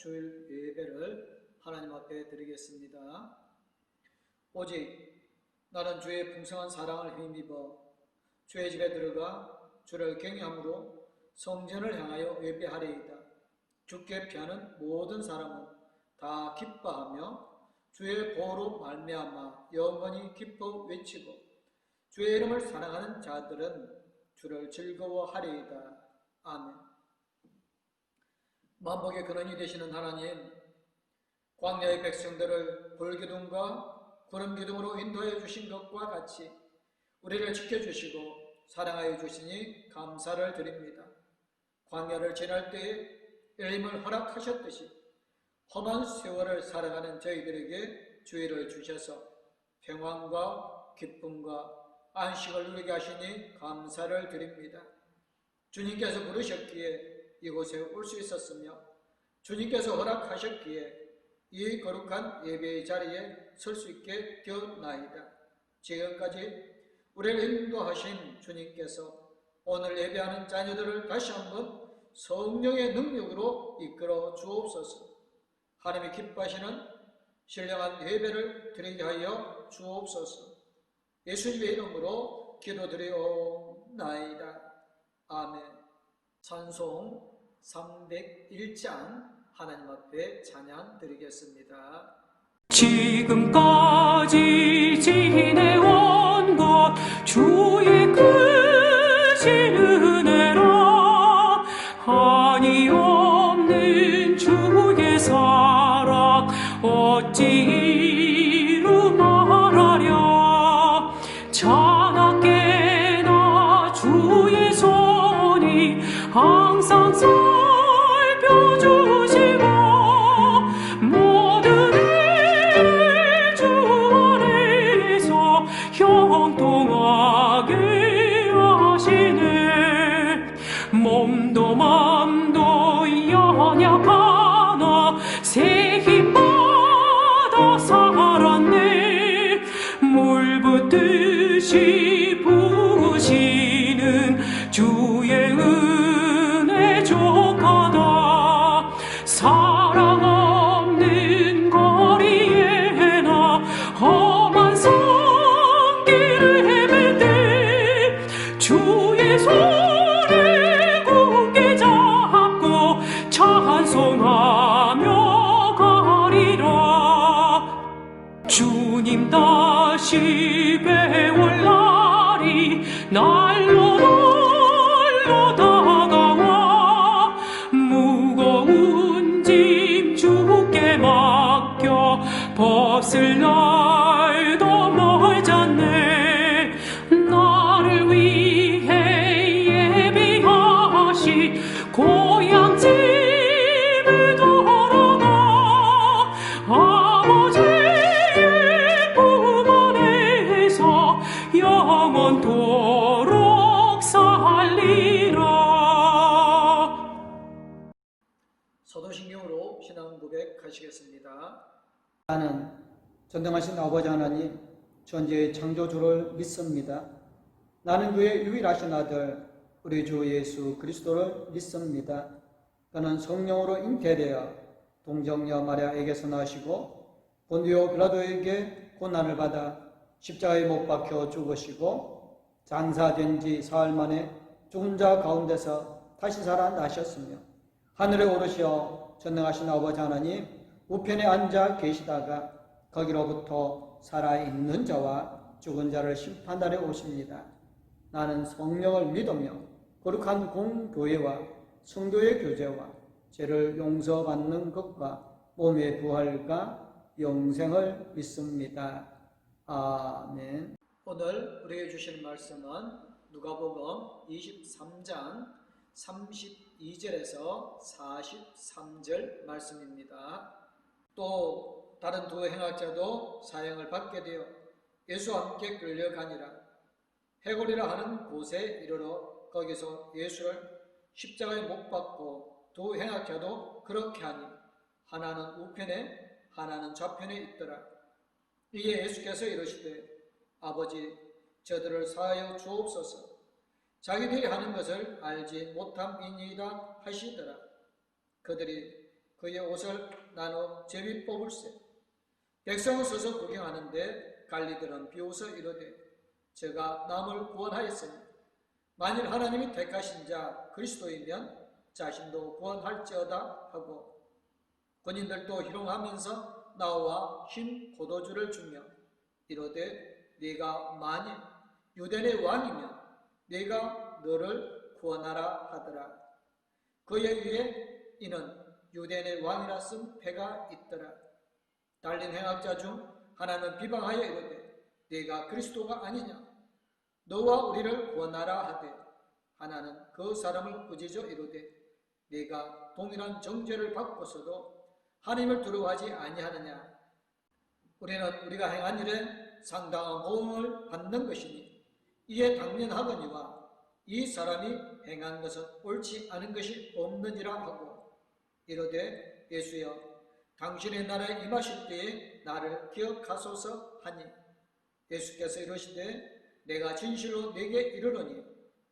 주일 예배를 하나님 앞에 드리겠습니다. 오직 나는 주의 풍성한 사랑을 힘입어 주의 집에 들어가 주를 경외함으로 성전을 향하여 예배하리이다. 주께 피하는 모든 사람은 다 기뻐하며 주의 보호로 말미암아 영원히 기뻐 외치고 주의 이름을 사랑하는 자들은 주를 즐거워하리이다. 아멘. 만복의 근원이 되시는 하나님, 광야의 백성들을 불기둥과 구름기둥으로 인도해 주신 것과 같이 우리를 지켜주시고 사랑하여 주시니 감사를 드립니다. 광야를 지날 때에 열림을 허락하셨듯이 험한 세월을 살아가는 저희들에게 주의를 주셔서 평안과 기쁨과 안식을 누리게 하시니 감사를 드립니다. 주님께서 부르셨기에 이곳에 올 수 있었으며 주님께서 허락하셨기에 이 거룩한 예배의 자리에 설 수 있게 되었나이다. 지금까지 우리를 인도하신 주님께서 오늘 예배하는 자녀들을 다시 한번 성령의 능력으로 이끌어 주옵소서. 하나님이 기뻐하시는 신령한 예배를 드리게 하여 주옵소서. 예수님의 이름으로 기도드리옵나이다. 아멘. 찬송 301장 하나님 앞에 찬양 드리겠습니다. 지금까지 지내온 것 주의 크신 은혜라 한이 없는 주의 사랑 어찌 이루 말하랴. 자나깨나 주의 손이 항상 살펴주시고 모든 일 주 안에서 형통하게 하시네. 몸도 맘도 연약하나 새 힘 받아 살았네. 물 붓듯이 부으시는 주의 은혜 족하다. 사랑 없는 거리에나 험한 성길을 헤맬 때 주의 손을 굳게 잡고 찬송하며 가리라. 주님 다시 배울 날이 날로 다가와 무거운 짐 주께 맡겨 벗을 날도 멀잖네. 나를 위해 예비하신 고향 집에 돌아가 아버지의 품 안에서 영원토록 살리라. 사도신경으로 신앙 고백하시겠습니다. 나는 전능하신 아버지 하나님 전지의 창조주를 믿습니다. 나는 그의 유일하신 아들 우리 주 예수 그리스도를 믿습니다. 그는 성령으로 잉태되어 동정녀 마리아에게서 나시고 본디오 빌라도에게 고난을 받아 십자가에 못 박혀 죽으시고 장사된 지 사흘 만에 죽은 자 가운데서 다시 살아나셨으며 하늘에 오르시어 전능하신 아버지 하나님 우편에 앉아 계시다가 거기로부터 살아있는 자와 죽은 자를 심판하러 오십니다. 나는 성령을 믿으며 거룩한 공교회와 성도의 교제와 죄를 용서받는 것과 몸의 부활과 영생을 믿습니다. 아멘. 오늘 우리에게 주실 말씀은 누가복음 23장 32절에서 43절 말씀입니다. 또 다른 두 행악자도 사형을 받게 되어 예수와 함께 끌려가니라. 해골이라 하는 곳에 이르러 거기서 예수를 십자가에 못 박고 두 행악자도 그렇게 하니 하나는 우편에 하나는 좌편에 있더라. 이에 예수께서 이르시되 아버지 저들을 사하여 주옵소서. 자기들이 하는 것을 알지 못함이니이다 하시더라. 그들이 그의 옷을 나눠 제비 뽑을세. 백성은 서서 구경하는데 관리들은 비웃어 이르되 저가 남을 구원하였으니 만일 하나님이 택하신 자 그리스도이면 자신도 구원할지어다 하고 군인들도 희롱하면서 나와 흰 포도주를 주며 이르되 네가 만일 유대인의 왕이면 네가 너를 구원하라 하더라. 그에 의해 이는 유대인의 왕이라 쓴 패가 있더라. 달린 행악자 중 하나는 비방하여 이르되 네가 그리스도가 아니냐 너와 우리를 구원하라 하되 하나는 그 사람을 꾸짖어 이르되 네가 동일한 정죄를 받고서도 하나님을 두려워하지 아니하느냐. 우리는 우리가 행한 일에 상당한 보응을 받는 것이니 이에 당연하거니와 이 사람이 행한 것은 옳지 않은 것이 없느니라 하고 이르되 예수여 당신의 나라에 임하실 때에 나를 기억하소서 하니 예수께서 이르시되 내가 진실로 네게 이르노니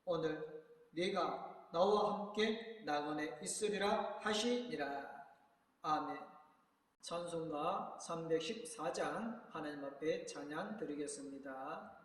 오늘 네가 나와 함께 낙원에 있으리라 하시니라. 아멘. 찬송가 314장 하나님 앞에 찬양 드리겠습니다.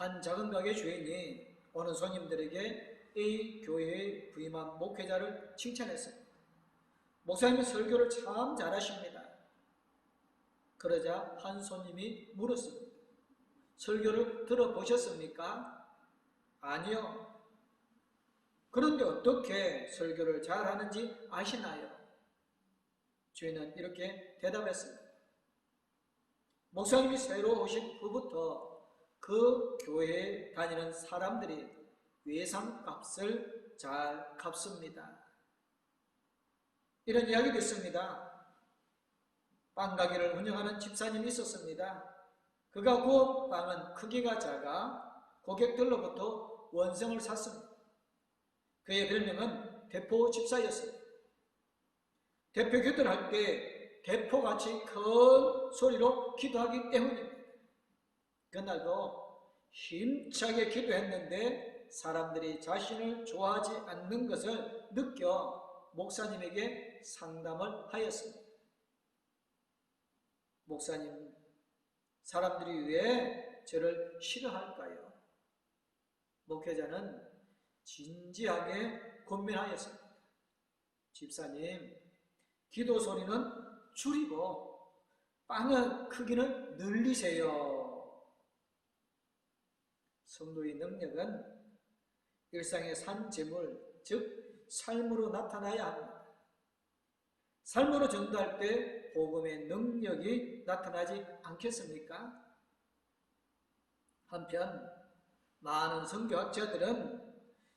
한 작은 가게 주인이 오는 손님들에게 A 교회에 부임한 목회자를 칭찬했습니다. 목사님이 설교를 참 잘하십니다. 그러자 한 손님이 물었습니다. 설교를 들어보셨습니까? 아니요. 그런데 어떻게 설교를 잘하는지 아시나요? 주인은 이렇게 대답했습니다. 목사님이 새로 오신 후부터 그 교회에 다니는 사람들이 외상값을 잘 갚습니다. 이런 이야기도 있습니다. 빵가게를 운영하는 집사님이 있었습니다. 그가 구운 빵은 크기가 작아 고객들로부터 원성을 샀습니다. 그의 별명은 대포 집사였습니다. 대표 기도를 때 대포같이 큰 소리로 기도하기 때문입니다. 그날도 힘차게 기도했는데 사람들이 자신을 좋아하지 않는 것을 느껴 목사님에게 상담을 하였습니다. 목사님, 사람들이 왜 저를 싫어할까요? 목회자는 진지하게 고민하였습니다. 집사님, 기도 소리는 줄이고 빵의 크기는 늘리세요. 성도의 능력은 일상의 산재물, 즉 삶으로 나타나야 합니다. 삶으로 전도할 때 복음의 능력이 나타나지 않겠습니까? 한편 많은 선교학자들은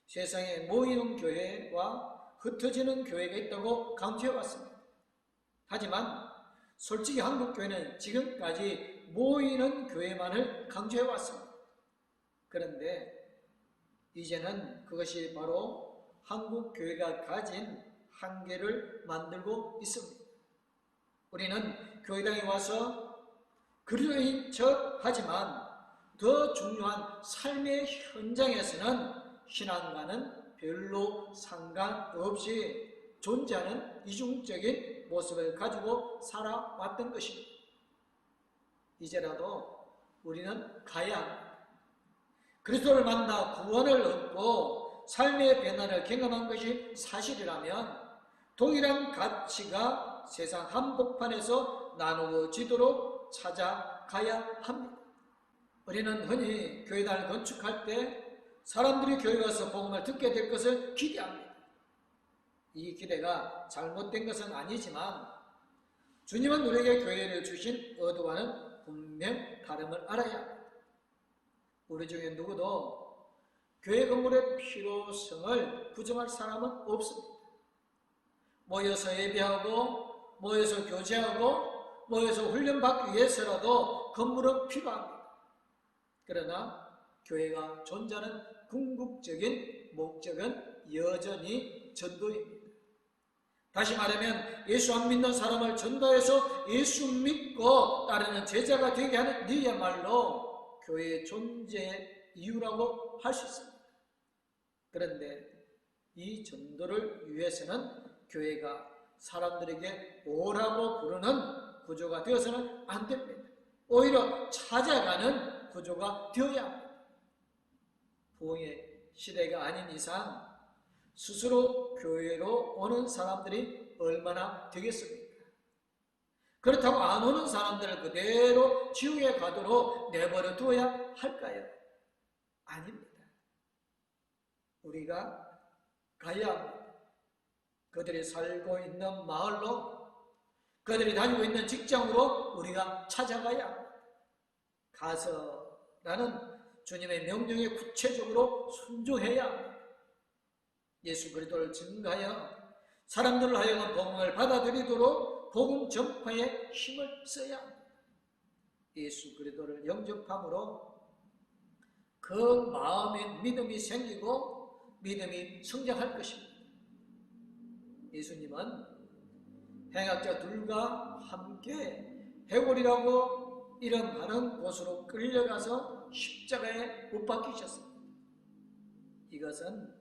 세상에 모이는 교회와 흩어지는 교회가 있다고 강조해왔습니다. 하지만 솔직히 한국교회는 지금까지 모이는 교회만을 강조해왔습니다. 그런데 이제는 그것이 바로 한국교회가 가진 한계를 만들고 있습니다. 우리는 교회당에 와서 그리스도인 척 하지만 더 중요한 삶의 현장에서는 신앙과는 별로 상관없이 존재하는 이중적인 모습을 가지고 살아왔던 것입니다. 이제라도 우리는 가야 합니다. 그리스도를 만나 구원을 얻고 삶의 변화를 경험한 것이 사실이라면 동일한 가치가 세상 한복판에서 나누어지도록 찾아가야 합니다. 우리는 흔히 교회당을 건축할 때 사람들이 교회에 와서 복음을 듣게 될 것을 기대합니다. 이 기대가 잘못된 것은 아니지만 주님은 우리에게 교회를 주신 의도와는 분명 다름을 알아야 합니다. 우리 중에 누구도 교회 건물의 필요성을 부정할 사람은 없습니다. 모여서 예배하고 모여서 교제하고 모여서 훈련받기 위해서라도 건물은 필요합니다. 그러나 교회가 존재하는 궁극적인 목적은 여전히 전도입니다. 다시 말하면 예수 안 믿는 사람을 전도해서 예수 믿고 따르는 제자가 되게 하는 니야말로 교회의 존재의 이유라고 할 수 있습니다. 그런데 이 전도를 위해서는 교회가 사람들에게 오라고 부르는 구조가 되어서는 안 됩니다. 오히려 찾아가는 구조가 되어야 합니다. 부흥의 시대가 아닌 이상 스스로 교회로 오는 사람들이 얼마나 되겠습니까? 그렇다고 안 오는 사람들을 그대로 지옥에 가도록 내버려 두어야 할까요? 아닙니다. 우리가 가야 합니다. 그들이 살고 있는 마을로, 그들이 다니고 있는 직장으로 우리가 찾아가야 합니다. 가서라는 주님의 명령에 구체적으로 순종해야 합니다. 예수 그리스도를 증거하여 사람들을 하여금 복음을 받아들이도록 복음 전파에 힘을 써야 합니다. 예수 그리스도를 영접함으로 그 마음에 믿음이 생기고 믿음이 성장할 것입니다. 예수님은 행악자 둘과 함께 해골이라고 이름하는 곳으로 끌려가서 십자가에 못 박히셨습니다. 이것은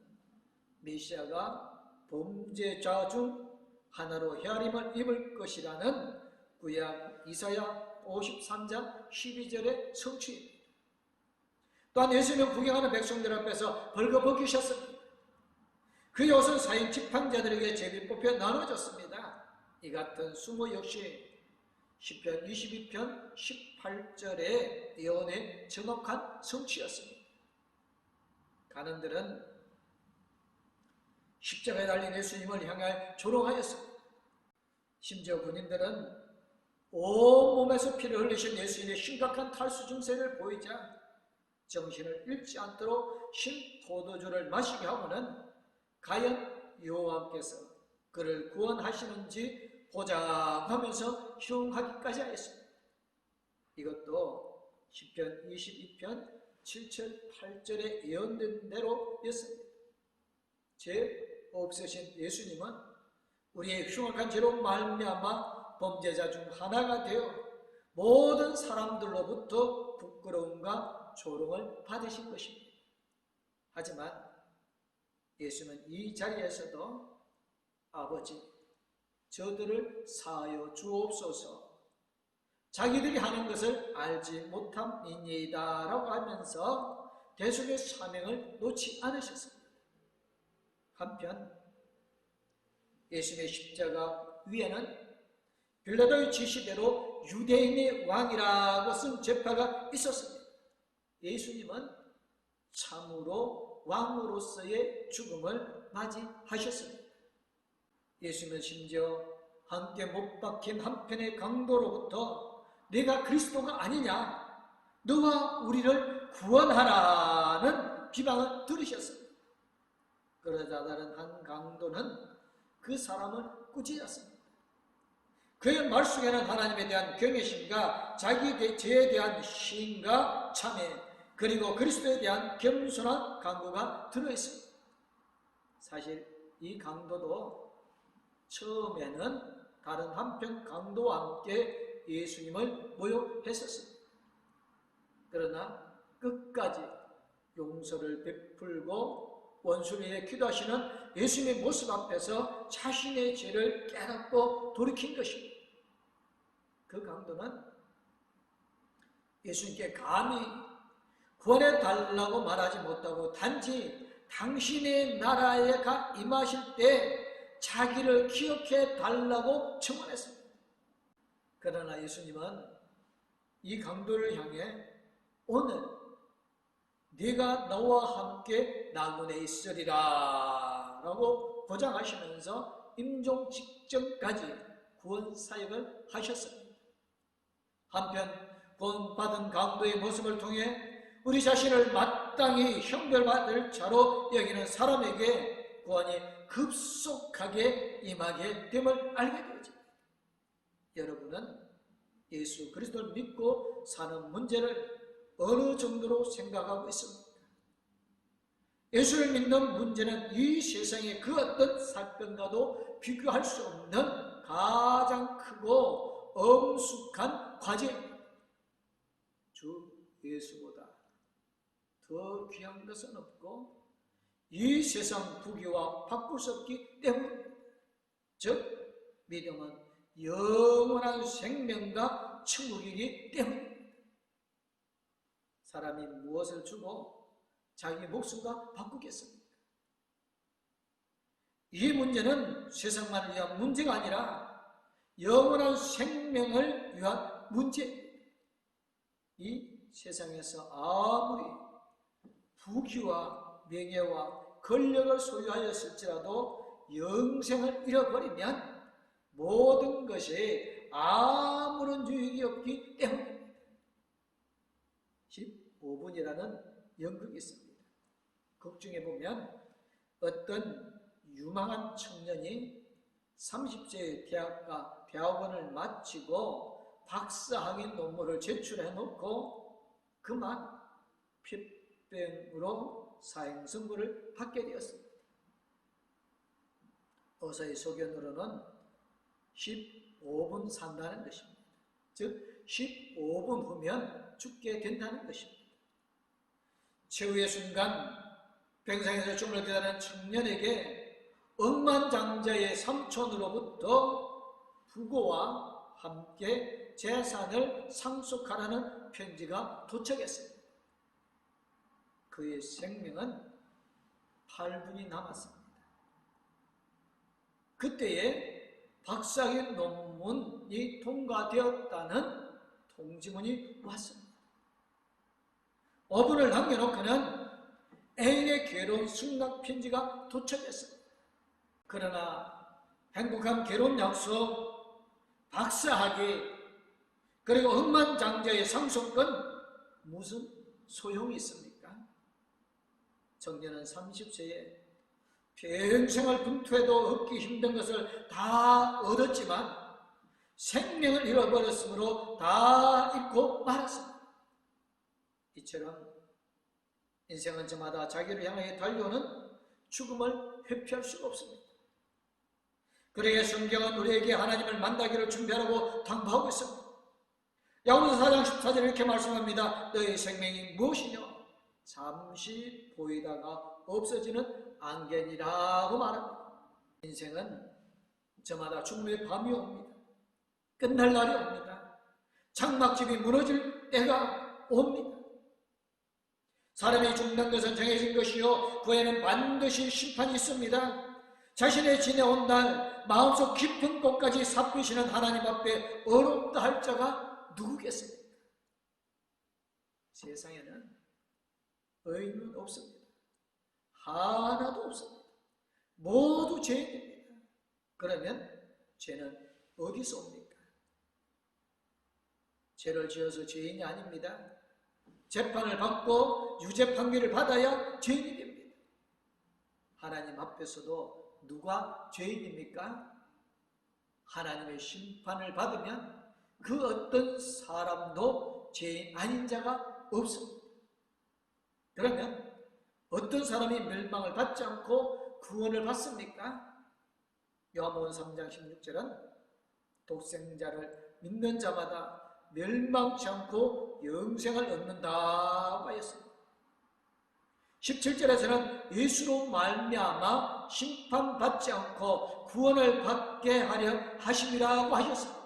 메시아가 범죄자 중 하나로 헤아림을 입을 것이라는 구약 이사야 53장 12절의 성취입니다. 또한 예수님은 구경하는 백성들 앞에서 벌거벗기셨습니다. 그의 옷은 사인 지팡자들에게 제비 뽑혀 나눠졌습니다. 이 같은 수모 역시 시편 22편 18절의 예언의 정확한 성취였습니다. 간원들은 십자가에 달린 예수님을 향해 조롱하였습니다. 심지어 군인들은 온몸에서 피를 흘리신 예수님의 심각한 탈수 증세를 보이자 정신을 잃지 않도록 신포도주를 마시게 하고는 과연 여호와께서 그를 구원하시는지 보자 하면서 희롱하기까지 하였습니다. 이것도 시편 22편 7절 8절에 예언된 대로였습니다. 죄 없으신 예수님은 우리의 흉악한 죄로 말미암아 범죄자 중 하나가 되어 모든 사람들로부터 부끄러움과 조롱을 받으신 것입니다. 하지만 예수는 이 자리에서도 아버지, 저들을 사하여 주옵소서, 자기들이 하는 것을 알지 못함이니이다 라고 하면서 대속의 사명을 놓지 않으셨습니다. 한편 예수님의 십자가 위에는 빌라도의 지시대로 유대인의 왕이라고 쓴 제파가 있었습니다. 예수님은 참으로 왕으로서의 죽음을 맞이하셨습니다. 예수님은 심지어 함께 못 박힌 한편의 강도로부터 내가 그리스도가 아니냐, 너와 우리를 구원하라는 비방을 들으셨습니다. 그러자 다른 한 강도는 그 사람을 꾸짖었습니다. 그의 말 속에는 하나님에 대한 경외심과 자기 죄에 대한 시인과 참회, 그리고 그리스도에 대한 겸손한 강구가 들어있습니다. 사실 이 강도도 처음에는 다른 한편 강도와 함께 예수님을 모욕했었습니다. 그러나 끝까지 용서를 베풀고 원수를 위해 기도하시는 예수님의 모습 앞에서 자신의 죄를 깨닫고 돌이킨 것입니다. 그 강도는 예수님께 감히 구원해 달라고 말하지 못하고 단지 당신의 나라에 임하실 때 자기를 기억해 달라고 청원했습니다. 그러나 예수님은 이 강도를 향해 오늘 네가 나와 함께 나군에 있으리라 라고 보장하시면서 임종 직전까지 구원 사역을 하셨습니다. 한편 구원받은 강도의 모습을 통해 우리 자신을 마땅히 형벌받을 자로 여기는 사람에게 구원이 급속하게 임하게 됨을 알게 되어집니다. 여러분은 예수 그리스도를 믿고 사는 문제를 어느 정도로 생각하고 있습니까? 예수를 믿는 문제는 이 세상의 그 어떤 사건과도 비교할 수 없는 가장 크고 엄숙한 과제입니다. 주 예수보다 더 귀한 것은 없고 이 세상 부귀와 바꿀 수 없기 때문입니다. 즉 믿음은 영원한 생명과 천국이기 때문입니다. 사람이 무엇을 주고 자기 목숨과 바꾸겠습니까? 이 문제는 세상만을 위한 문제가 아니라 영원한 생명을 위한 문제입니다. 이 세상에서 아무리 부귀와 명예와 권력을 소유하였을지라도 영생을 잃어버리면 모든 것이 아무런 유익이 없기 때문입니다. 15분이라는 연극이 있습니다. 극 중에 보면 어떤 유망한 청년이 30세의 대학원을 마치고 박사학위 논문을 제출해 놓고 그만 폐병으로 사형선고를 받게 되었습니다. 의사의 소견으로는 15분 산다는 것입니다. 즉 15분 후면 죽게 된다는 것입니다. 최후의 순간 병상에서 죽음을 기다리는 청년에게 억만장자의 삼촌으로부터 부고와 함께 재산을 상속하라는 편지가 도착했습니다. 그의 생명은 8분이 남았습니다. 그때에 박사학위 논문이 통과되었다는 통지문이 왔습니다. 5분을 남겨놓고는 애인의 괴로운 승낙 편지가 도착했습니다. 그러나 행복한 결혼 약속, 박사학위, 그리고 억만장자의 상속은 무슨 소용이 있습니까? 청년은 30세에 평생을 분투해도 얻기 힘든 것을 다 얻었지만 생명을 잃어버렸으므로 다 잃고 말았습니다. 이처럼 인생은 저마다 자기를 향해 달려오는 죽음을 회피할 수가 없습니다. 그러기에 성경은 우리에게 하나님을 만나기를 준비하라고 당부하고 있습니다. 야고보서 4장 14절에 이렇게 말씀합니다. 너희 생명이 무엇이냐? 잠시 보이다가 없어지는 안개니라고 말합니다. 인생은 저마다 죽음의 밤이 옵니다. 끝날 날이 옵니다. 장막집이 무너질 때가 옵니다. 사람이 죽는 것은 정해진 것이요 그 후에는 반드시 심판이 있습니다. 자신의 지내온 날 마음속 깊은 곳까지 살피시는 하나님 앞에 어렵다 할 자가 누구겠습니까? 세상에는 의인은 없습니다. 하나도 없습니다. 모두 죄인입니다. 그러면 죄는 어디서 옵니까? 죄를 지어서 죄인이 아닙니다. 재판을 받고 유죄 판결을 받아야 죄인이 됩니다. 하나님 앞에서도 누가 죄인입니까? 하나님의 심판을 받으면 그 어떤 사람도 죄인 아닌 자가 없습니다. 그러면 어떤 사람이 멸망을 받지 않고 구원을 받습니까? 요한복음 3장 16절은 독생자를 믿는 자마다 멸망치 않고 영생을 얻는다고 하였습니다. 17절에서는 예수로 말미암아 심판받지 않고 구원을 받게 하려 하심이라고 하셨습니다.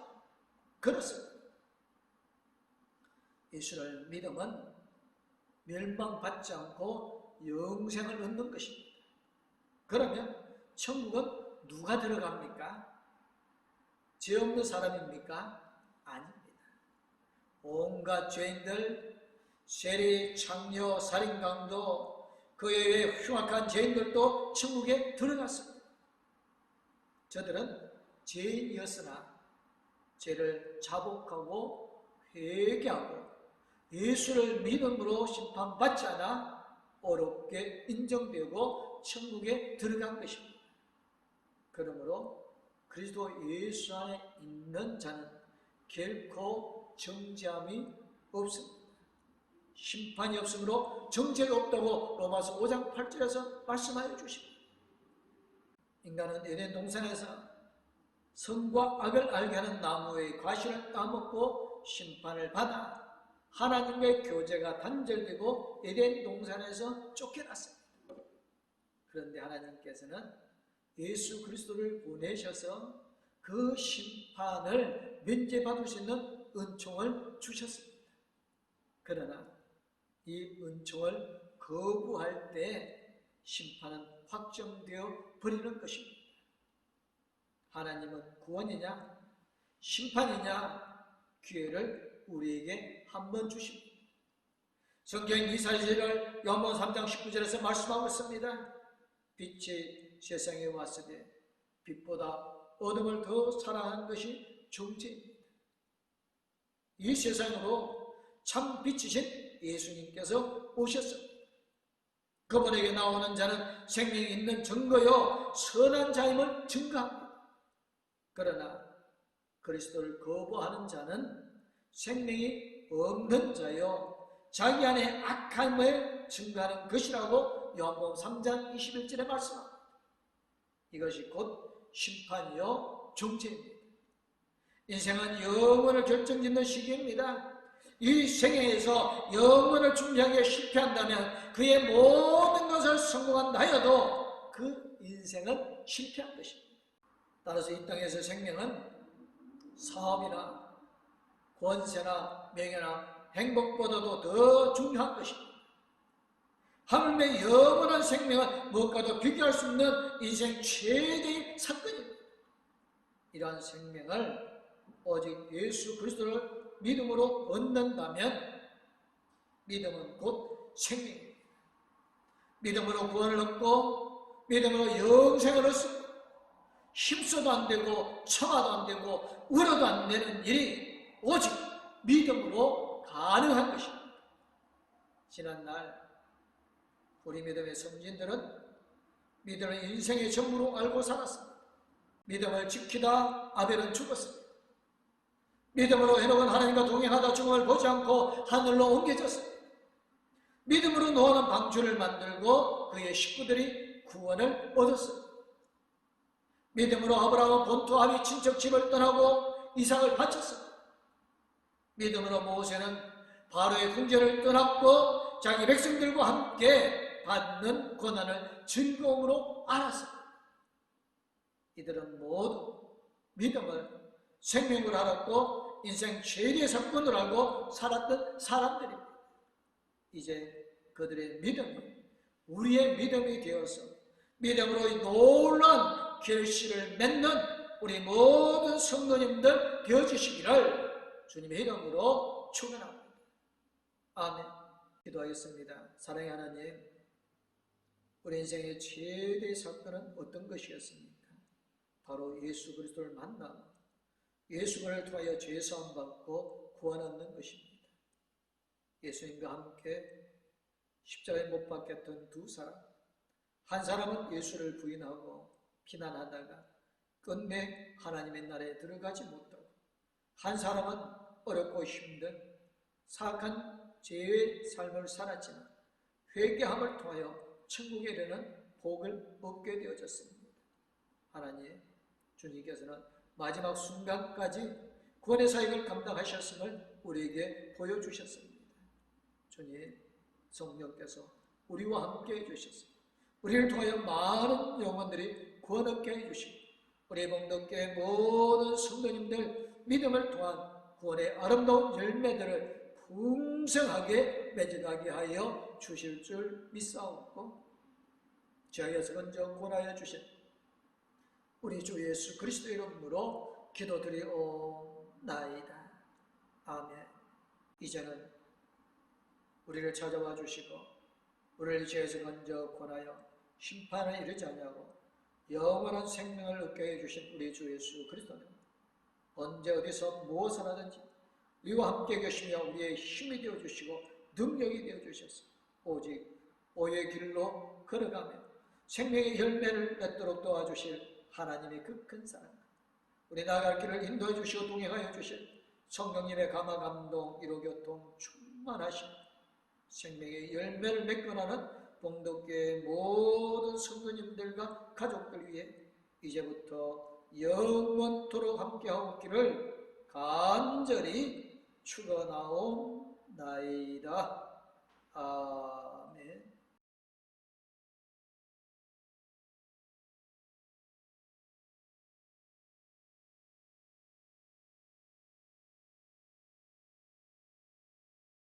그렇습니다. 예수를 믿으면 멸망받지 않고 영생을 얻는 것입니다. 그러면 천국은 누가 들어갑니까? 죄 없는 사람입니까? 아닙니다. 온갖 죄인들, 세리, 창녀, 살인강도, 그 외에 흉악한 죄인들도 천국에 들어갔습니다. 저들은 죄인이었으나 죄를 자복하고 회개하고 예수를 믿음으로 심판받지 않아 어렵게 인정되고 천국에 들어간 것입니다. 그러므로 그리스도 예수 안에 있는 자는 결코 정죄함이 없습니다. 심판이 없으므로 정죄가 없다고 로마서 5장 8절에서 말씀하여 주십니다. 인간은 에덴 동산에서 선과 악을 알게 하는 나무의 과실을 따먹고 심판을 받아 하나님과의 교제가 단절되고 에덴 동산에서 쫓겨났습니다. 그런데 하나님께서는 예수 그리스도를 보내셔서 그 심판을 면제받을 수 있는 은총을 주셨습니다. 그러나 이 은총을 거부할 때 심판은 확정되어 버리는 것입니다. 하나님은 구원이냐 심판이냐 기회를 우리에게 한번 주십니다. 성경 이사야를 요한복음 3장 19절에서 말씀하고 있습니다. 빛이 세상에 왔으되 빛보다 어둠을 더 사랑하는 것이 정죄입니다. 이 세상으로 참 빛이신 예수님께서 오셨습니다. 그분에게 나오는 자는 생명이 있는 증거요 선한 자임을 증거합니다. 그러나 그리스도를 거부하는 자는 생명이 없는 자요 자기 안에 악함을 증거하는 것이라고 요한복음 3장 21절에 말씀합니다. 이것이 곧 심판이요 정죄입니다. 인생은 영원을 결정짓는 시기입니다. 이 생애에서 영원을 준비하기에 실패한다면 그의 모든 것을 성공한다 하여도 그 인생은 실패한 것입니다. 따라서 이 땅에서 생명은 사업이나 권세나 명예나 행복보다도 더 중요한 것입니다. 하물며 영원한 생명은 무엇과도 비교할 수 없는 인생 최대의 사건입니다. 이러한 생명을 오직 예수 그리스도를 믿음으로 얻는다면 믿음은 곧 생명입니다. 믿음으로 구원을 얻고 믿음으로 영생을 얻습니다. 힘써도 안 되고 청아도 안 되고 울어도 안 되는 일이 오직 믿음으로 가능한 것입니다. 지난날 우리 믿음의 선진들은 믿음을 인생의 전부로 알고 살았습니다. 믿음을 지키다 아벨은 죽었습니다. 믿음으로 헤녹은 하나님과 동행하다 죽음을 보지 않고 하늘로 옮겨졌습니다. 믿음으로 노아는 방주를 만들고 그의 식구들이 구원을 얻었습니다. 믿음으로 아브라함은 본토 아비 친척 집을 떠나고 이삭을 바쳤습니다. 믿음으로 모세는 바로의 궁전을 떠났고 자기 백성들과 함께 받는 고난을 즐거움으로 알았습니다. 이들은 모두 믿음을 생명으로 알았고 인생 최대의 사건을 알고 살았던 사람들입니다. 이제 그들의 믿음이 우리의 믿음이 되어서 믿음으로 놀라운 결실을 맺는 우리 모든 성도님들 되어주시기를 주님의 이름으로 축원합니다. 아멘. 기도하겠습니다. 사랑의 하나님, 우리 인생의 최대의 사건은 어떤 것이었습니까? 바로 예수 그리스도를 만나 예수를 통하여 죄사함 받고 구원 얻는 것입니다. 예수님과 함께 십자가에 못 박혔던 두 사람, 한 사람은 예수를 부인하고 피난하다가 끝내 하나님의 나라에 들어가지 못하고, 한 사람은 어렵고 힘든 사악한 죄의 삶을 살았지만 회개함을 통하여 천국에 이르는 복을 얻게 되어졌습니다. 하나님, 주님께서는 마지막 순간까지 구원의 사역을 감당하셨음을 우리에게 보여주셨습니다. 주님, 성령께서 우리와 함께 해주셨습니다. 우리를 통하여 많은 영혼들이 구원 얻게 해주시고 우리 봉독교회 모든 성도님들 믿음을 통한 구원의 아름다운 열매들을 풍성하게 맺어가게 하여 주실 줄 믿사옵고 저희에서 먼저 권하여 주신 우리 주 예수 그리스도의 이름으로 기도드리옵나이다. 아멘. 이제는 우리를 찾아와 주시고 우리를 죄에서 먼저 권하여 심판을 이르지 아니하고 영원한 생명을 얻게 해주신 우리 주 예수 그리스도는 언제 어디서 무엇을 하든지 우리와 함께 계시며 우리의 힘이 되어주시고 능력이 되어주셨습니다. 오직 오의 길로 걸어가며 생명의 열매를 맺도록 도와주실 하나님의 그 큰 사랑, 우리 나아갈 길을 인도해 주시고 동행하여 주실 성령님의 감화 감동 위로 교통 충만하신 생명의 열매를 맺고 나는 봉독교의 모든 성도님들과 가족들 위해 이제부터 영원토록 함께하고 있기를 간절히 축원하옵나이다. 아멘.